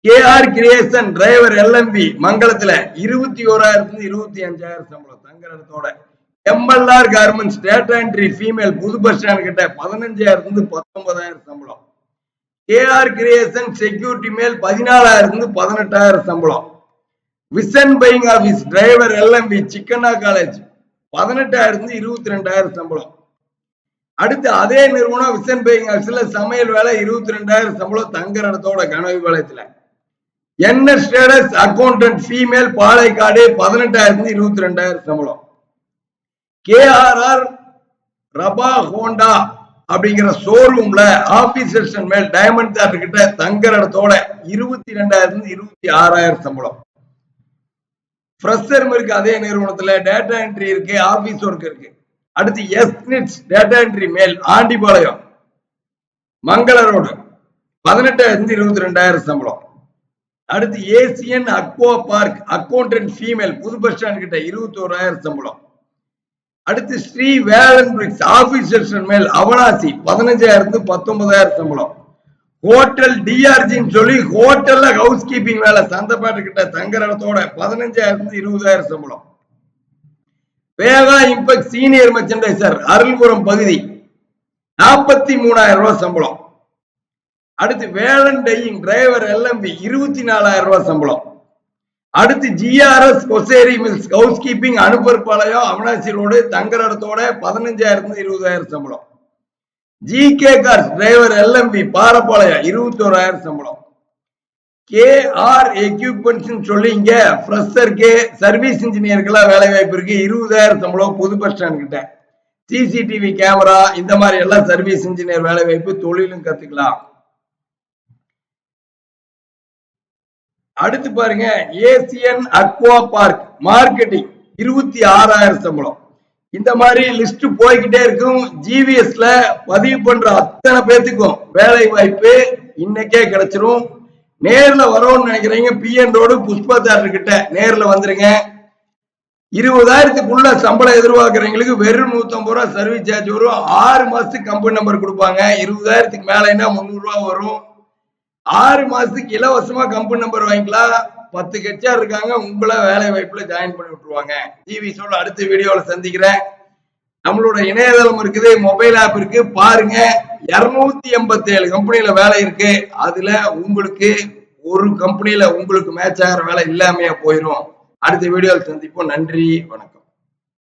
KR creation driver LMB மங்களத்துல 21,000 25,000 சம்பளம் தங்குற இடத்தோட. MLR garments data entry female புது பஸ் ஸ்டாண்ட் கிட்ட 15,000 19,000 சம்பளம். கேஆர் கிரியேஷன் செக்யூரிட்டி மேல் 14,000 18,000 சம்பளம். Vision buying office driver LMB சிக்கனா காலேஜ் 18,000 22,000 சம்பளம். அடுத்து அதே நிறுவனம் விசன் பையிங் ஆபீஸ்ல சமையல் வேலை 22,000 சம்பளம் தங்குற இடத்தோட கனவு பாளையத்துல. NS status accountant female Palayakkadu 18,000 22,000 சம்பளம். கேஆர்ஆர் ரபா ஹோண்டா அப்படிங்கிற ஷோரூம்ல ஆபீசர்ஸ் மேல் டைமண்ட் தாட் கிட்ட தங்குற இடத்தோட 22,000 26,000 சம்பளம். ஃப்ரெஷர் இருக்கு அதே நிறுவனத்துல டேட்டா என்ட்ரி இருக்கு, ஆபீஸ் ஒர்க் இருக்கு. அடுத்து எஸ்னிட்ஸ் டேட்டா என்ட்ரி மேல் ஆண்டிபாளையம் மங்கள ரோடு 18,000 22,000 சம்பளம். அடுத்து Asian Aqua park accountant female புது பஸ் ஸ்டாண்ட் கிட்ட 21,000 சம்பளம். அடுத்து ஸ்ரீ வேலன் பிரிக்ஸ் ஆபீசர்ஸ் மேல் அவனாசி 15,000 19,000 சம்பளம். ஹோட்டல் டிஆர்ஜின்னு சொல்லி ஹோட்டல்ல ஹவுஸ் கீப்பிங் வேலை சந்தப்பாட்டு கிட்ட தங்குற இடத்தோட 15,000 20,000 சம்பளம். வேகா இம்பெக்ட் சீனியர் மெர்ச்சன்டைசர் அருள்புரம் பகுதி 43,000 ரூபாய் சம்பளம். அடுத்து வேலன் டையிங் டிரைவர் எல்எம்பி 24,000 ரூபாய் சம்பளம். அடுத்து ஜிஆர்எஸ் கொசேரி mills housekeeping Anupparpalayam Avinashi road தங்குற இடத்தோட 15,000 20,000 சம்பளம். GK cars driver LMP Parapalayam 21,000 சம்பளம். கேஆர் எக்யூப்மெண்ட்ஸ் சொல்லி இங்க ஃப்ரெஷருக்கு சர்வீஸ் இன்ஜினியருக்கெல்லாம் வேலை வாய்ப்பு இருக்கு. 20,000 சம்பளம் புது பஸ் ஸ்டாண்ட் கிட்ட. சிசிடிவி கேமரா இந்த மாதிரி எல்லாம் சர்வீஸ் இன்ஜினியர் வேலை வாய்ப்பு, தொழிலும் கத்துக்கலாம். அடுத்து பாருங்க ஏசியன் அக்வா பார்க் மார்க்கெட்டிங் 26,000 சம்பளம். இந்த மாதிரி லிஸ்ட் போய்கிட்டே இருக்கும். ஜிவிஎஸ்ல பதிவு பண்ற அத்தனை பேத்துக்கும் வேலை வாய்ப்பு இன்னைக்கே கிடைச்சிரும். நேர்ல வரோம்னு நினைக்கிறீங்க பிஎன் ரோடு புஷ்பா தேட்டர் கிட்ட நேர்ல வந்துருங்க. 20,000க்குள்ள சம்பளம் எதிர்பார்க்கறவங்களுக்கு வெறும் 150 ரூபாய் சர்வீஸ் சார்ஜ் வரும். 6 மாசத்துக்கு கம்பெனி நம்பர் கொடுப்பாங்க. 20,000க்கு மேலன்னா 300 ரூபாய் வரும். 6 மாசத்துக்கு இலவசமா கம்பெனி நம்பர் வாங்கிக்கலாம். 10 கட்சியார் இருக்காங்க, உங்களை வேலை வாய்ப்புல ஜாயின் பண்ணி விட்டுருவாங்க. டிவி ஷோல அடுத்த வீடியோல சந்திக்கிறேன். நம்மளோட இணையதளம் இருக்குது, மொபைல் ஆப் இருக்கு, பாருங்க. 287 கம்பெனில வேலை இருக்கு. அதுல உங்களுக்கு ஒரு கம்பெனில உங்களுக்கு மேட்ச் ஆகிற வேலை இல்லாமையா போயிடும். அடுத்த வீடியோல சந்திப்போம். நன்றி, வணக்கம்.